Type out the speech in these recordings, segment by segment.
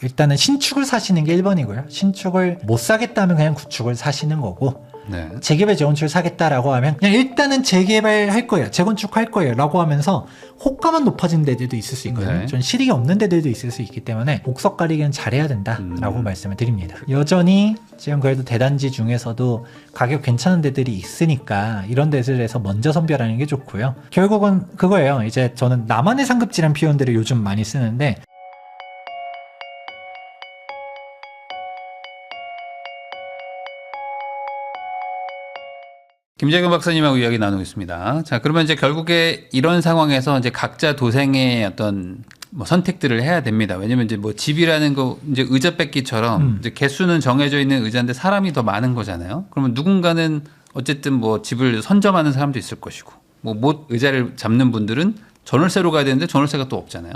일단은 신축을 사시는 게 1번이고요. 신축을 못 사겠다면 그냥 구축을 사시는 거고, 네. 재개발 재건축을 사겠다라고 하면 그냥 일단은 재개발할 거예요, 재건축할 거예요 라고 하면서 호가만 높아지는 데들도 있을 수 있거든요. 네. 전 실익이 없는 데들도 있을 수 있기 때문에 옥석 가리기는 잘해야 된다라고 말씀을 드립니다. 여전히 지금 그래도 대단지 중에서도 가격 괜찮은 데들이 있으니까 이런 데들에서 먼저 선별하는 게 좋고요. 결국은 그거예요. 이제 저는 나만의 상급지란 표현들을 요즘 많이 쓰는데, 김재근 박사님하고 이야기 나누고 있습니다. 자, 그러면 이제 결국에 이런 상황에서 이제 각자 도생의 어떤 뭐 선택들을 해야 됩니다. 왜냐면 이제 뭐 집이라는 거 이제 의자 뺏기처럼 이제 개수는 정해져 있는 의자인데 사람이 더 많은 거잖아요. 그러면 누군가는 어쨌든 뭐 집을 선점하는 사람도 있을 것이고, 뭐 못 의자를 잡는 분들은 전월세로 가야 되는데 전월세가 또 없잖아요.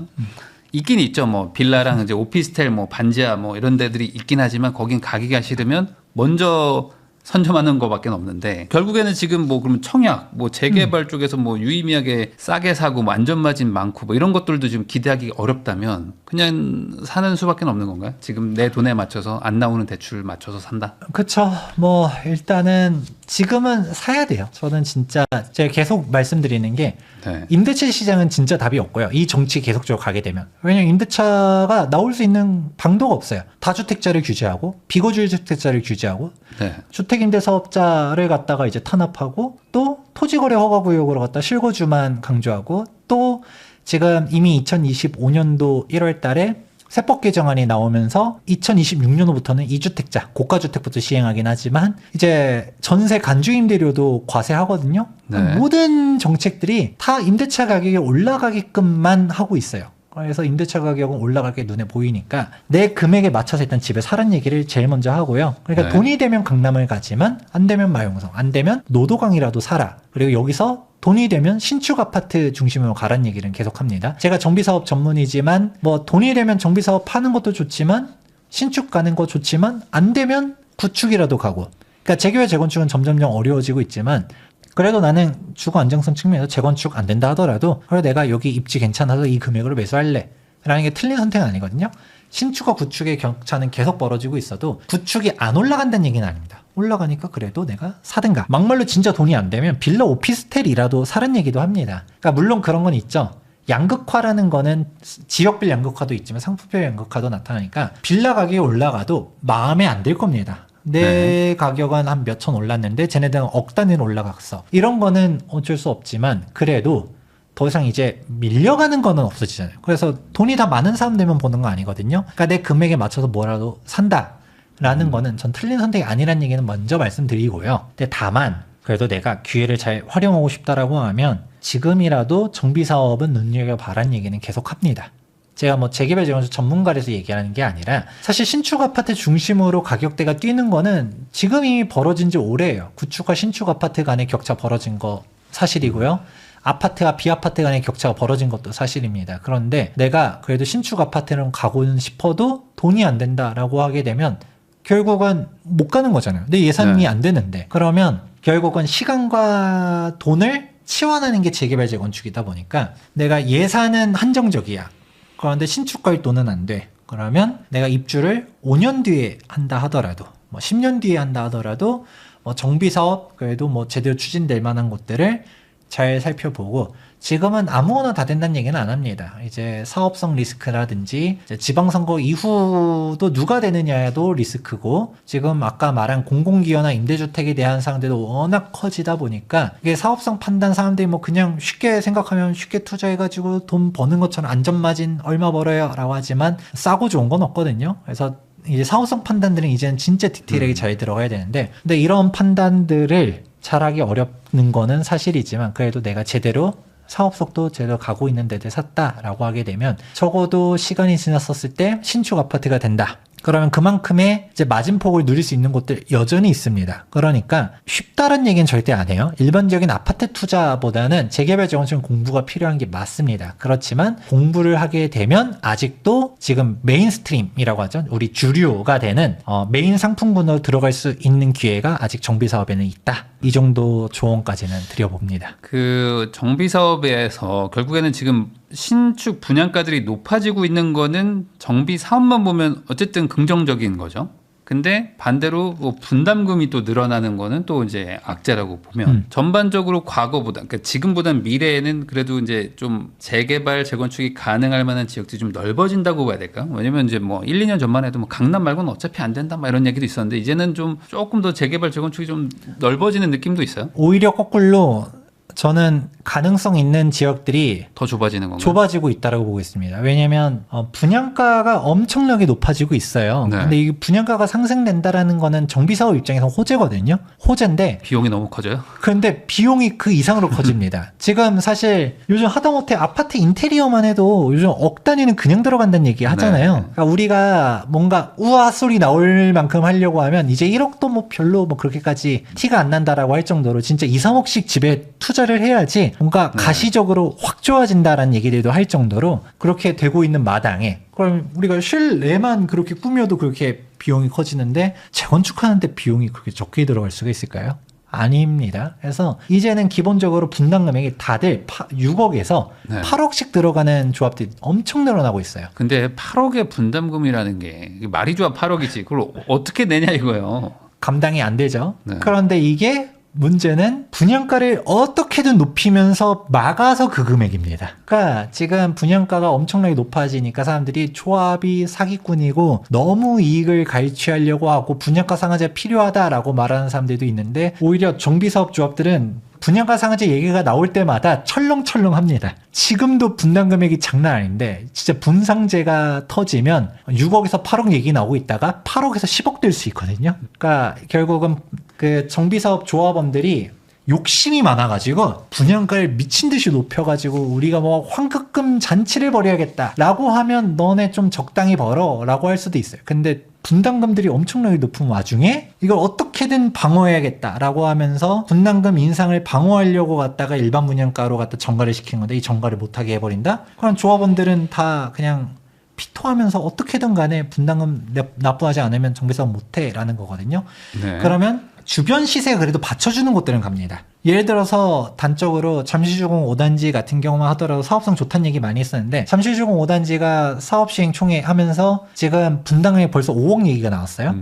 있긴 있죠. 뭐 빌라랑 이제 오피스텔, 뭐 반지하 뭐 이런 데들이 있긴 하지만 거긴 가기가 싫으면 먼저 선점하는 거밖에 없는데, 결국에는 지금 뭐 그러면 청약, 뭐 재개발 쪽에서 뭐 유의미하게 싸게 사고 뭐 안전마진 많고 뭐 이런 것들도 지금 기대하기 어렵다면 그냥 사는 수밖에 없는 건가요? 지금 내 돈에 맞춰서 안 나오는 대출 맞춰서 산다? 그쵸. 뭐 일단은 지금은 사야 돼요. 저는 진짜 제가 계속 말씀드리는 게, 네. 임대차 시장은 진짜 답이 없고요. 이 정치 계속적으로 가게 되면. 왜냐면 임대차가 나올 수 있는 방도가 없어요. 다주택자를 규제하고 비거주택자를 규제하고 네. 주택임대사업자를 갖다가 이제 탄압하고, 또 토지거래 허가구역으로 갖다 실거주만 강조하고, 또 지금 이미 2025년도 1월 달에 세법 개정안이 나오면서 2026년도부터는 2주택자, 고가주택부터 시행하긴 하지만 이제 전세 간주임대료도 과세하거든요. 네. 모든 정책들이 다 임대차 가격이 올라가게끔만 하고 있어요. 그래서 임대차 가격은 올라갈 게 눈에 보이니까 내 금액에 맞춰서 일단 집에 사는 얘기를 제일 먼저 하고요. 그러니까 네. 돈이 되면 강남을 가지만 안 되면 마용성, 안 되면 노도강이라도 살아. 그리고 여기서 돈이 되면 신축 아파트 중심으로 가라는 얘기를 계속 합니다. 제가 정비사업 전문이지만 뭐 돈이 되면 정비사업 파는 것도 좋지만 신축 가는 거 좋지만 안 되면 구축이라도 가고. 그러니까 재개발 재건축은 점점점 어려워지고 있지만 그래도 나는 주거 안정성 측면에서 재건축 안 된다 하더라도 그래 내가 여기 입지 괜찮아서 이 금액으로 매수할래 라는 게 틀린 선택은 아니거든요. 신축과 구축의 격차는 계속 벌어지고 있어도 구축이 안 올라간다는 얘기는 아닙니다. 올라가니까 그래도 내가 사든가. 막말로 진짜 돈이 안 되면 빌라 오피스텔이라도 사는 얘기도 합니다. 그러니까 물론 그런 건 있죠. 양극화라는 거는 지역별 양극화도 있지만 상품별 양극화도 나타나니까 빌라 가격이 올라가도 마음에 안 들 겁니다. 내 가격은 한 몇천 올랐는데 쟤네들은 억 단위로 올라갔어. 이런 거는 어쩔 수 없지만 그래도 더 이상 이제 밀려가는 거는 없어지잖아요. 그래서 돈이 다 많은 사람 되면 보는 거 아니거든요. 그러니까 내 금액에 맞춰서 뭐라도 산다라는 거는 전 틀린 선택이 아니라는 얘기는 먼저 말씀드리고요. 근데 다만 그래도 내가 기회를 잘 활용하고 싶다라고 하면 지금이라도 정비사업은 눈여겨봐라는 얘기는 계속 합니다. 제가 뭐 재개발 재건축 전문가라서 얘기하는 게 아니라 사실 신축 아파트 중심으로 가격대가 뛰는 거는 지금 이미 벌어진 지 오래예요. 구축과 신축 아파트 간의 격차 벌어진 거 사실이고요. 아파트와 비아파트 간의 격차가 벌어진 것도 사실입니다. 그런데 내가 그래도 신축 아파트는 가고는 싶어도 돈이 안 된다라고 하게 되면 결국은 못 가는 거잖아요. 내 예산이 안 되는데. 그러면 결국은 시간과 돈을 치환하는 게 재개발 재건축이다 보니까 내가 예산은 한정적이야. 그런데 신축가일 돈은 안 돼. 그러면 내가 입주를 5년 뒤에 한다 하더라도, 뭐 10년 뒤에 한다 하더라도, 뭐 정비사업, 그래도 뭐 제대로 추진될 만한 것들을 잘 살펴보고, 지금은 아무거나 다 된다는 얘기는 안 합니다. 이제 사업성 리스크라든지 이제 지방선거 이후도 누가 되느냐도 리스크고, 지금 아까 말한 공공기여나 임대주택에 대한 사항들도 워낙 커지다 보니까 이게 사업성 판단 사람들이 뭐 그냥 쉽게 생각하면 쉽게 투자해가지고 돈 버는 것처럼 안전마진 얼마 벌어요 라고 하지만 싸고 좋은 건 없거든요. 그래서 이제 사업성 판단들은 이제는 진짜 디테일하게 잘 들어가야 되는데, 근데 이런 판단들을 잘하기 어렵는 거는 사실이지만 그래도 내가 제대로 사업속도 제대로 가고 있는 데들 샀다라고 하게 되면 적어도 시간이 지났었을 때 신축 아파트가 된다. 그러면 그만큼의 이제 마진폭을 누릴 수 있는 곳들 여전히 있습니다. 그러니까 쉽다는 얘기는 절대 안 해요. 일반적인 아파트 투자보다는 재개발 재건축은 공부가 필요한 게 맞습니다. 그렇지만 공부를 하게 되면 아직도 지금 메인스트림이라고 하죠. 우리 주류가 되는 메인 상품군으로 들어갈 수 있는 기회가 아직 정비사업에는 있다. 이 정도 조언까지는 드려봅니다. 그 정비사업에서 결국에는 지금 신축 분양가들이 높아지고 있는 거는 정비 사업만 보면 어쨌든 긍정적인 거죠. 근데 반대로 뭐 분담금이 또 늘어나는 거는 또 이제 악재라고 보면 전반적으로 과거보다 그러니까 지금보다는 미래에는 그래도 이제 좀 재개발 재건축이 가능할 만한 지역들이 좀 넓어진다고 봐야 될까? 왜냐면 이제 뭐 1, 2년 전만 해도 뭐 강남 말고는 어차피 안 된다 막 이런 얘기도 있었는데 이제는 좀 조금 더 재개발 재건축이 좀 넓어지는 느낌도 있어요. 오히려 거꾸로 저는 가능성 있는 지역들이 더 좁아지는 건가요? 좁아지고 있다고 보고 있습니다. 왜냐하면 분양가가 엄청나게 높아지고 있어요. 네. 근데 이 분양가가 상승된다라는 거는 정비사업 입장에서 호재거든요. 호재인데 비용이 너무 커져요? 그런데 비용이 그 이상으로 커집니다. 지금 사실 요즘 하다못해 아파트 인테리어만 해도 요즘 억 단위는 그냥 들어간다는 얘기 하잖아요. 네. 그러니까 우리가 뭔가 우아 소리 나올 만큼 하려고 하면 이제 1억도 뭐 별로 뭐 그렇게까지 티가 안 난다라고 할 정도로 진짜 2, 3억씩 집에 투자를 해야지 뭔가 가시적으로 확 좋아진다라는 얘기들도 할 정도로 그렇게 되고 있는 마당에 그럼 우리가 실내만 그렇게 꾸며도 그렇게 비용이 커지는데 재건축하는데 비용이 그렇게 적게 들어갈 수가 있을까요? 아닙니다. 그래서 이제는 기본적으로 분담 금액이 다들 6억에서 네. 8억씩 들어가는 조합들이 엄청 늘어나고 있어요. 근데 8억의 분담금이라는 게 말이 좋아 8억이지. 그걸 어떻게 내냐 이거예요. 감당이 안 되죠. 네. 그런데 이게 문제는 분양가를 어떻게든 높이면서 막아서 그 금액입니다. 그러니까 지금 분양가가 엄청나게 높아지니까 사람들이 조합이 사기꾼이고 너무 이익을 갈취하려고 하고 분양가 상한제가 필요하다라고 말하는 사람들도 있는데 오히려 정비사업 조합들은 분양가 상한제 얘기가 나올 때마다 철렁철렁합니다. 지금도 분담 금액이 장난 아닌데 진짜 분상제가 터지면 6억에서 8억 얘기 나오고 있다가 8억에서 10억 될 수 있거든요. 그러니까 결국은 그 정비사업 조합원들이 욕심이 많아가지고 분양가를 미친 듯이 높여가지고 우리가 뭐 환급금 잔치를 벌여야겠다라고 하면 너네 좀 적당히 벌어라고 할 수도 있어요. 근데 분담금들이 엄청나게 높은 와중에 이걸 어떻게든 방어해야겠다라고 하면서 분담금 인상을 방어하려고 갖다가 일반 분양가로 갖다 전가를 시킨 건데 이 전가를 못하게 해버린다? 그럼 조합원들은 다 그냥 피토하면서 어떻게든 간에 분담금 납부하지 않으면 정비사업 못해라는 거거든요. 네. 그러면 주변 시세가 그래도 받쳐주는 곳들은 갑니다. 예를 들어서 단적으로 잠실주공 5단지 같은 경우만 하더라도 사업성 좋다는 얘기 많이 했었는데 잠실주공 5단지가 사업시행 총회 하면서 지금 분담금이 벌써 5억 얘기가 나왔어요.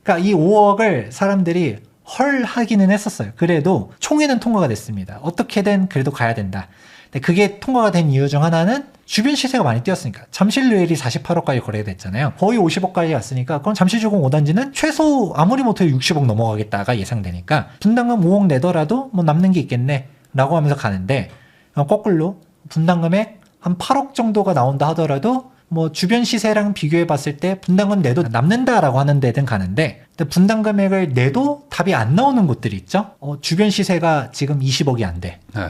그러니까 이 5억을 사람들이 헐 하기는 했었어요. 그래도 총회는 통과가 됐습니다. 어떻게든 그래도 가야 된다. 근데 그게 통과가 된 이유 중 하나는 주변 시세가 많이 뛰었으니까 잠실루엘이 48억까지 거래됐잖아요. 거의 50억까지 갔으니까 그럼 잠실주공 5단지는 최소 아무리 못해도 60억 넘어가겠다가 예상되니까 분담금 5억 내더라도 뭐 남는 게 있겠네 라고 하면서 가는데 거꾸로 분담금액 한 8억 정도가 나온다 하더라도 뭐 주변 시세랑 비교해 봤을 때 분담금 내도 남는다라고 하는 데든 가는데 분담 금액을 내도 답이 안 나오는 곳들이 있죠. 주변 시세가 지금 20억이 안 돼. 네.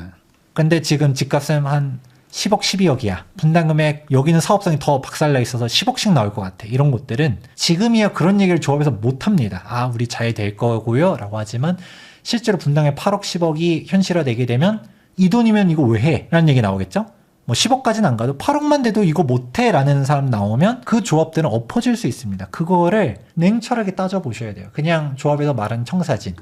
근데 지금 집값은 한 10억, 12억이야. 분담 금액 여기는 사업성이 더 박살나 있어서 10억씩 나올 것 같아. 이런 곳들은 지금이야 그런 얘기를 조합에서 못 합니다. 아, 우리 잘 될 거고요 라고 하지만 실제로 분담의 8억, 10억이 현실화되게 되면 이 돈이면 이거 왜 해? 라는 얘기 나오겠죠? 뭐 10억까지는 안 가도 8억만 돼도 이거 못해 라는 사람 나오면 그 조합들은 엎어질 수 있습니다. 그거를 냉철하게 따져보셔야 돼요. 그냥 조합에서 말하는 청사진.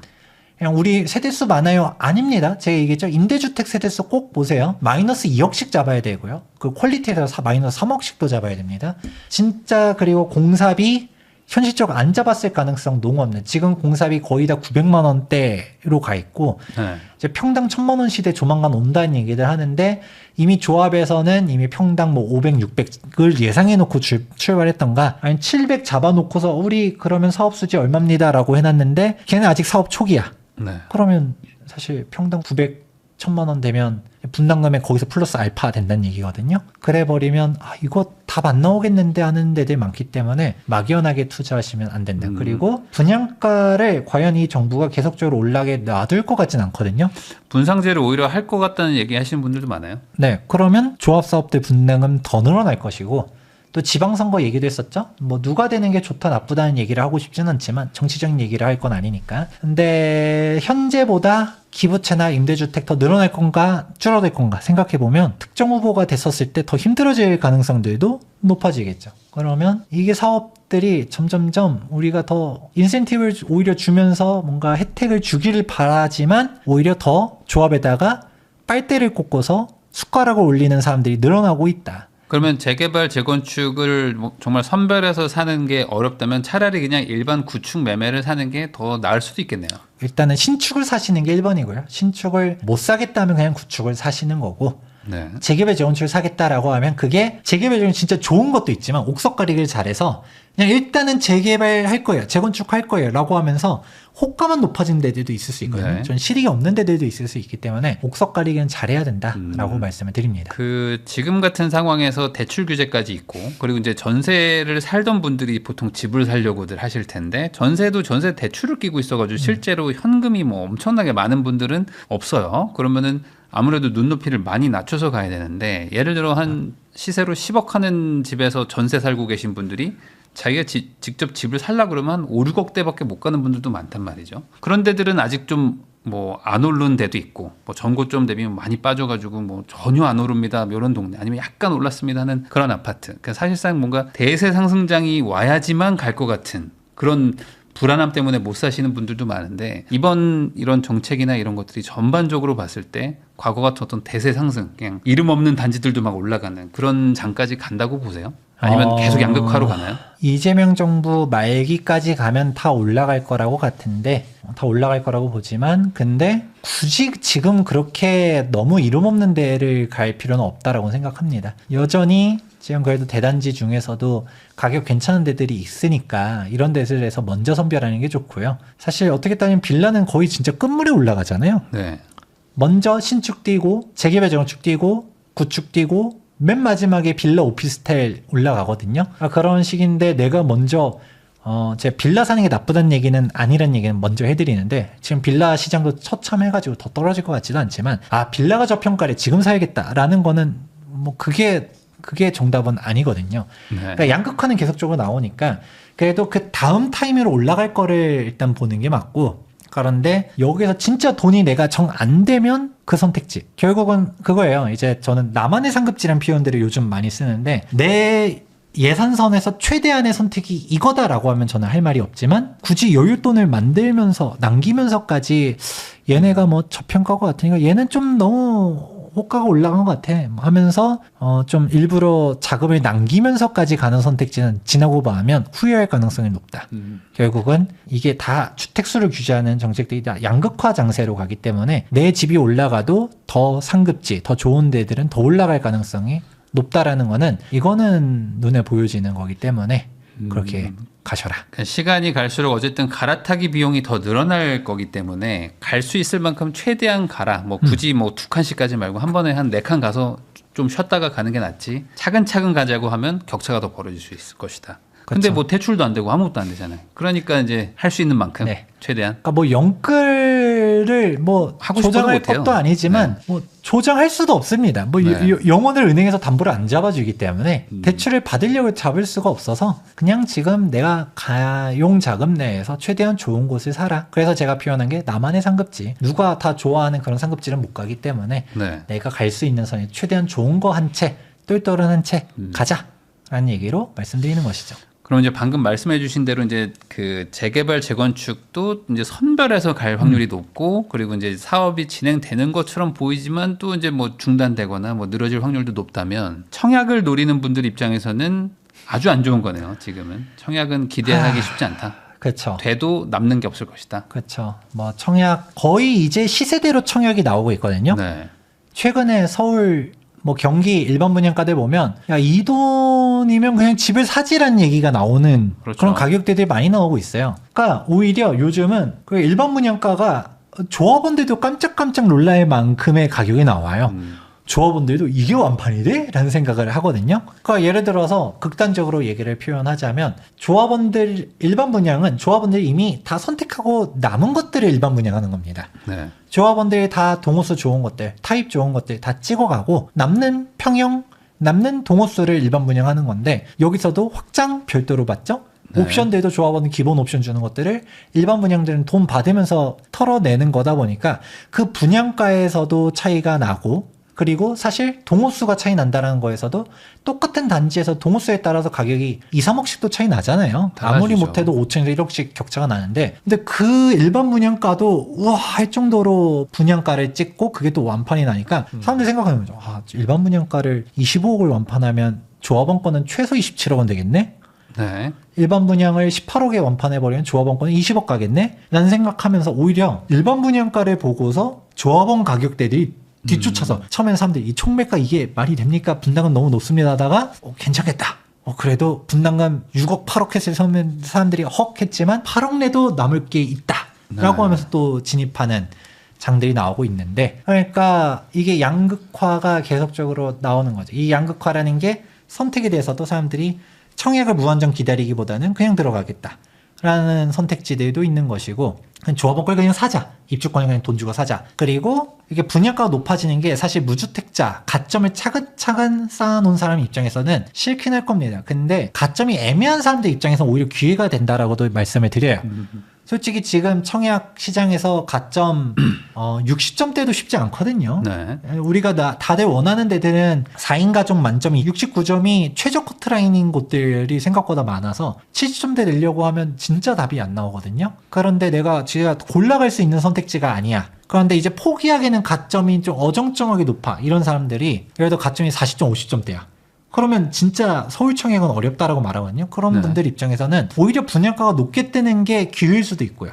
그냥 우리 세대수 많아요? 아닙니다. 제가 얘기했죠. 임대주택 세대수 꼭 보세요. 마이너스 2억씩 잡아야 되고요. 그 퀄리티에서 마이너스 3억씩도 잡아야 됩니다. 진짜 그리고 공사비 현실적으로 안 잡았을 가능성 너무 없는. 지금 공사비 거의 다 900만 원대로 가 있고 네. 이제 평당 1000만 원 시대 조만간 온다는 얘기들 하는데 이미 조합에서는 이미 평당 뭐 500, 600을 예상해 놓고 출발했던가 아니 700 잡아놓고서 우리 그러면 사업 수지 얼마입니다라고 해놨는데 걔는 아직 사업 초기야. 네. 그러면 사실 평당 900, 1000만 원 되면 분담금에 거기서 플러스 알파 된다는 얘기거든요. 그래 버리면 아 이거 답 안 나오겠는데 하는 데들 많기 때문에 막연하게 투자하시면 안 된다. 그리고 분양가를 과연 이 정부가 계속적으로 올라게 놔둘 것 같진 않거든요. 분상제를 오히려 할 것 같다는 얘기 하시는 분들도 많아요. 네, 그러면 조합사업들 분담금 더 늘어날 것이고 또 지방선거 얘기도 했었죠. 뭐 누가 되는 게 좋다 나쁘다는 얘기를 하고 싶진 않지만 정치적인 얘기를 할 건 아니니까. 근데 현재보다 기부채나 임대주택 더 늘어날 건가 줄어들 건가 생각해보면 특정 후보가 됐었을 때 더 힘들어질 가능성들도 높아지겠죠. 그러면 이게 사업들이 점점점 우리가 더 인센티브를 오히려 주면서 뭔가 혜택을 주기를 바라지만 오히려 더 조합에다가 빨대를 꽂고서 숟가락을 올리는 사람들이 늘어나고 있다. 그러면 재개발, 재건축을 뭐 정말 선별해서 사는 게 어렵다면 차라리 그냥 일반 구축 매매를 사는 게 더 나을 수도 있겠네요. 일단은 신축을 사시는 게 1번이고요. 신축을 못 사겠다면 그냥 구축을 사시는 거고, 네. 재개발 재건축을 사겠다라고 하면 그게 재개발 재건축 진짜 좋은 것도 있지만 옥석 가리기를 잘해서 그냥 일단은 재개발할 거예요, 재건축할 거예요 라고 하면서 호가만 높아지는 데들도 있을 수 있거든요. 네. 전 실익이 없는 데들도 있을 수 있기 때문에 옥석 가리기는 잘해야 된다라고 말씀을 드립니다. 그 지금 같은 상황에서 대출 규제까지 있고, 그리고 이제 전세를 살던 분들이 보통 집을 살려고들 하실 텐데, 전세도 전세 대출을 끼고 있어가지고 실제로 현금이 뭐 엄청나게 많은 분들은 없어요. 그러면은 아무래도 눈높이를 많이 낮춰서 가야 되는데, 예를 들어 한 시세로 10억 하는 집에서 전세 살고 계신 분들이 자기가 직접 집을 살라 그러면 한 5, 6억대밖에 못 가는 분들도 많단 말이죠. 그런 데들은 아직 좀 뭐 안 오른 데도 있고, 뭐 전고점 대비 많이 빠져가지고 뭐 전혀 안 오릅니다 이런 동네, 아니면 약간 올랐습니다 하는 그런 아파트. 그러니까 사실상 뭔가 대세 상승장이 와야지만 갈 것 같은 그런 불안함 때문에 못 사시는 분들도 많은데, 이번 이런 정책이나 이런 것들이 전반적으로 봤을 때 과거 같은 어떤 대세 상승, 그냥 이름 없는 단지들도 막 올라가는 그런 장까지 간다고 보세요? 아니면 계속 양극화로 가나요? 이재명 정부 말기까지 가면 다 올라갈 거라고 같은데, 다 올라갈 거라고 보지만, 근데 굳이 지금 그렇게 너무 이름 없는 데를 갈 필요는 없다라고 생각합니다. 여전히 지금 그래도 대단지 중에서도 가격 괜찮은 데들이 있으니까 이런 데들에서 먼저 선별하는 게 좋고요. 사실 어떻게 따지면 빌라는 거의 진짜 끝물에 올라가잖아요. 네. 먼저 신축 뛰고 재개발 재건축 뛰고 구축 뛰고 맨 마지막에 빌라 오피스텔 올라가거든요. 그런 식인데 내가 먼저 제가 빌라 사는 게 나쁘다는 얘기는 아니란 얘기는 먼저 해드리는데, 지금 빌라 시장도 처참해가지고 더 떨어질 것 같지도 않지만, 빌라가 저평가래 지금 사야겠다라는 거는 뭐 그게 정답은 아니거든요. 네. 그러니까 양극화는 계속적으로 나오니까 그래도 그 다음 타이밍으로 올라갈 거를 일단 보는 게 맞고, 그런데 여기서 진짜 돈이 내가 정 안 되면 그 선택지. 결국은 그거예요. 이제 저는 나만의 상급지라는 표현들을 요즘 많이 쓰는데, 내 예산선에서 최대한의 선택이 이거다라고 하면 저는 할 말이 없지만, 굳이 여윳돈을 만들면서 남기면서까지 얘네가 뭐 저평가 것 같으니까 얘는 좀 너무 호가가 올라간 것 같아 하면서 좀 일부러 자금을 남기면서까지 가는 선택지는 지나고 봐면 후회할 가능성이 높다. 결국은 이게 다 주택수를 규제하는 정책들이 다 양극화 장세로 가기 때문에 내 집이 올라가도 더 상급지, 더 좋은 데들은 더 올라갈 가능성이 높다라는 거는, 이거는 눈에 보여지는 거기 때문에 그렇게 가셔라. 그러니까 시간이 갈수록 어쨌든 갈아타기 비용이 더 늘어날 거기 때문에 갈 수 있을 만큼 최대한 가라. 뭐 굳이 뭐 2칸씩까지 말고 한 번에 한 4칸 가서 좀 쉬었다가 가는 게 낫지, 차근차근 가자고 하면 격차가 더 벌어질 수 있을 것이다. 근데 그렇죠. 뭐 대출도 안 되고 아무것도 안 되잖아요. 그러니까 이제 할 수 있는 만큼 네. 최대한. 그러니까 뭐 영끌을 뭐 하고 싶어도 조장할 못해요. 것도 아니지만 뭐 조장할 수도 없습니다. 뭐 네. 영혼을 은행에서 담보를 안 잡아주기 때문에 대출을 받으려고 잡을 수가 없어서 그냥 지금 내가 가용 자금 내에서 최대한 좋은 곳을 사라. 그래서 제가 표현한 게 나만의 상급지. 누가 다 좋아하는 그런 상급지는 못 가기 때문에 네. 내가 갈 수 있는 선에 최대한 좋은 거 한 채, 똘똘한 한 채 가자라는 얘기로 말씀드리는 것이죠. 그럼 이제 방금 말씀해 주신 대로 이제 그 재개발 재건축도 이제 선별해서 갈 확률이 높고, 그리고 이제 사업이 진행되는 것처럼 보이지만 또 이제 뭐 중단되거나 뭐 늘어질 확률도 높다면, 청약을 노리는 분들 입장에서는 아주 안 좋은 거네요. 지금은 청약은 기대하기 쉽지 않다. 그렇죠. 돼도 남는 게 없을 것이다. 그렇죠. 뭐 청약 거의 이제 시세대로 청약이 나오고 있거든요. 네. 최근에 서울 뭐 경기 일반 분양가들 보면 야, 이 돈이면 그냥 집을 사지라는 얘기가 나오는 그렇죠. 그런 가격대들이 많이 나오고 있어요. 그러니까 오히려 요즘은 그 일반 분양가가 조합원들도 깜짝깜짝 놀랄 만큼의 가격이 나와요. 조합원들도 이게 완판이래? 라는 생각을 하거든요. 그러니까 예를 들어서 극단적으로 얘기를 표현하자면, 조합원들 일반 분양은 조합원들이 이미 다 선택하고 남은 것들을 일반 분양하는 겁니다. 네. 조합원들이 다 동호수 좋은 것들, 타입 좋은 것들 다 찍어가고 남는 평형, 남는 동호수를 일반 분양하는 건데, 여기서도 확장 별도로 받죠? 네. 옵션들도 조합원은 기본 옵션 주는 것들을 일반 분양들은 돈 받으면서 털어내는 거다 보니까 그 분양가에서도 차이가 나고, 그리고 사실 동호수가 차이 난다는 거에서도 똑같은 단지에서 동호수에 따라서 가격이 2, 3억씩도 차이 나잖아요. 아무리 달라지죠. 못해도 5천에서 1억씩 격차가 나는데 근데 그 일반 분양가도 우와 할 정도로 분양가를 찍고 그게 또 완판이 나니까 사람들이 생각하는 거죠. 아, 일반 분양가를 25억을 완판하면 조합원 거는 최소 27억 원 되겠네? 네. 일반 분양을 18억에 완판해버리면 조합원 거는 20억 가겠네? 라는 생각하면서 오히려 일반 분양가를 보고서 조합원 가격대들이 뒤쫓아서 처음에는 사람들이 이 총매가 이게 말이 됩니까? 분담금 너무 높습니다 하다가 괜찮겠다. 그래도 분담금 6억 8억 했을 때 사람들이 헉 했지만 8억 내도 남을 게 있다 라고 네. 하면서 또 진입하는 장들이 나오고 있는데 그러니까 이게 양극화가 계속적으로 나오는 거죠. 이 양극화라는 게 선택에 대해서도 사람들이 청약을 무한정 기다리기보다는 그냥 들어가겠다 라는 선택지들도 있는 것이고 그냥 조합원 걸 그냥 사자. 입주권을 그냥 돈 주고 사자. 그리고 이게 분양가가 높아지는 게 사실 무주택자 가점을 차근차근 쌓아놓은 사람 입장에서는 싫긴 할 겁니다. 근데 가점이 애매한 사람들 입장에서 오히려 기회가 된다라고도 말씀을 드려요. 솔직히 지금 청약 시장에서 가점 60점대도 쉽지 않거든요. 네. 우리가 다들 원하는 데들은 4인 가족 만점이 69점이 최저 커트라인인 곳들이 생각보다 많아서 70점대 내려고 하면 진짜 답이 안 나오거든요. 그런데 제가 골라갈 수 있는 선택지가 아니야. 그런데 이제 포기하기에는 가점이 좀 어정쩡하게 높아. 이런 사람들이 예를 들어 가점이 40점, 50점대야. 그러면 진짜 서울 청약은 어렵다라고 말하거든요. 그런 네. 분들 입장에서는 오히려 분양가가 높게 뜨는 게 기회일 수도 있고요.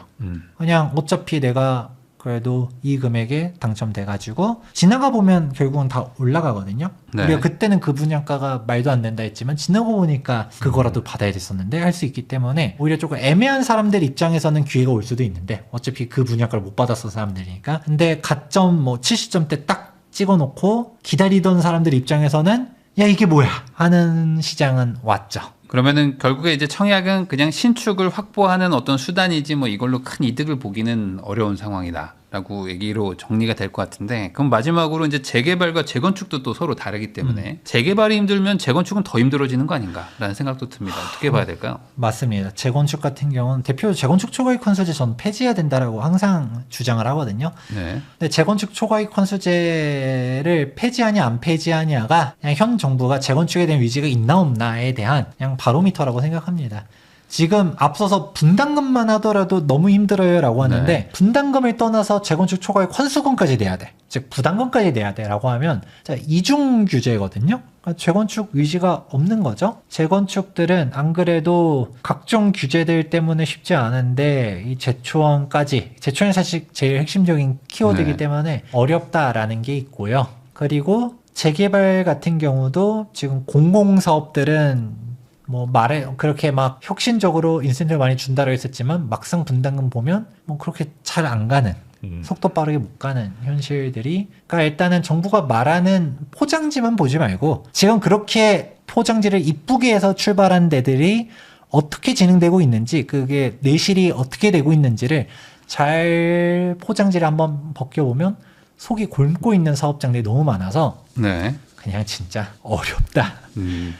그냥 어차피 내가 그래도 이 금액에 당첨돼가지고 지나가 보면 결국은 다 올라가거든요. 네. 우리가 그때는 그 분양가가 말도 안 된다 했지만 지나고 보니까 그거라도 받아야 됐었는데 할 수 있기 때문에 오히려 조금 애매한 사람들 입장에서는 기회가 올 수도 있는데 어차피 그 분양가를 못 받았어 사람들이니까. 근데 가점 70점대 딱 찍어놓고 기다리던 사람들 입장에서는 야 이게 뭐야 하는 시장은 왔죠. 그러면은 결국에 이제 청약은 그냥 신축을 확보하는 어떤 수단이지 뭐 이걸로 큰 이득을 보기는 어려운 상황이다라고 얘기로 정리가 될 것 같은데 그럼 마지막으로 이제 재개발과 재건축도 또 서로 다르기 때문에 재개발이 힘들면 재건축은 더 힘들어지는 거 아닌가라는 생각도 듭니다. 어떻게 봐야 될까요? 맞습니다. 재건축 같은 경우는 대표로 재건축 초과이익 환수제 저는 폐지해야 된다라고 항상 주장을 하거든요. 네. 근데 재건축 초과이익 환수제를 폐지하냐 안 폐지하냐가 그냥 현 정부가 재건축에 대한 의지가 있나 없나에 대한 그냥 바로미터라고 생각합니다. 지금 앞서서 분담금만 하더라도 너무 힘들어요라고 하는데 네. 분담금을 떠나서 재건축 초과이익 환수금까지 내야 돼. 즉 부담금까지 내야 돼라고 하면 이중 규제거든요. 그러니까 재건축 의지가 없는 거죠. 재건축들은 안 그래도 각종 규제들 때문에 쉽지 않은데 이 재초원이 사실 제일 핵심적인 키워드이기 네. 때문에 어렵다라는 게 있고요. 그리고 재개발 같은 경우도 지금 공공사업들은 그렇게 막 혁신적으로 인센티브 많이 준다고 했었지만 막상 분담금 보면 그렇게 잘 안 가는 속도 빠르게 못 가는 현실들이 그러니까 일단은 정부가 말하는 포장지만 보지 말고 지금 그렇게 포장지를 이쁘게 해서 출발한 데들이 어떻게 진행되고 있는지 그게 내실이 어떻게 되고 있는지를 잘 포장지를 한번 벗겨보면 속이 곪고 있는 사업장들이 너무 많아서 네. 그냥 진짜 어렵다.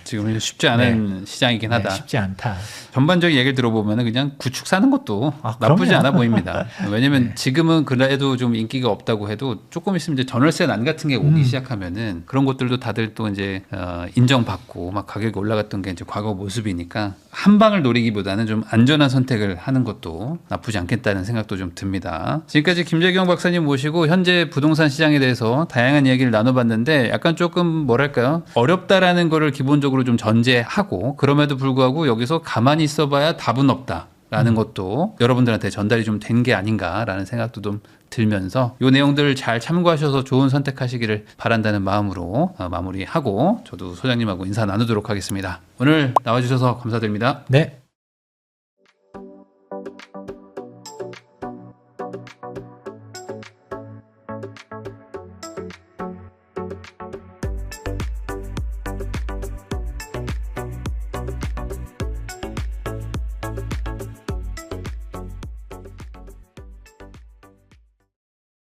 지금은 쉽지 않은 시장이긴 하다. 네, 쉽지 않다. 전반적인 얘기를 들어보면 그냥 구축 사는 것도 나쁘지 그럼요. 않아 보입니다. 왜냐면 지금은 그래도 좀 인기가 없다고 해도 조금 있으면 이제 전월세 난 같은 게 오기 시작하면은 그런 것들도 다들 또 이제 인정받고 막 가격이 올라갔던 게 이제 과거 모습이니까 한 방을 노리기보다는 좀 안전한 선택을 하는 것도 나쁘지 않겠다는 생각도 좀 듭니다. 지금까지 김재경 박사님 모시고 현재 부동산 시장에 대해서 다양한 이야기를 나눠봤는데 약간 조금 뭐랄까요 어렵다라는 거를 기본적으로 좀 전제하고 그럼에도 불구하고 여기서 가만히 있어봐야 답은 없다라는 것도 여러분들한테 전달이 좀 된 게 아닌가라는 생각도 좀 들면서 이 내용들을 잘 참고하셔서 좋은 선택하시기를 바란다는 마음으로 마무리하고 저도 소장님하고 인사 나누도록 하겠습니다. 오늘 나와주셔서 감사드립니다. 네,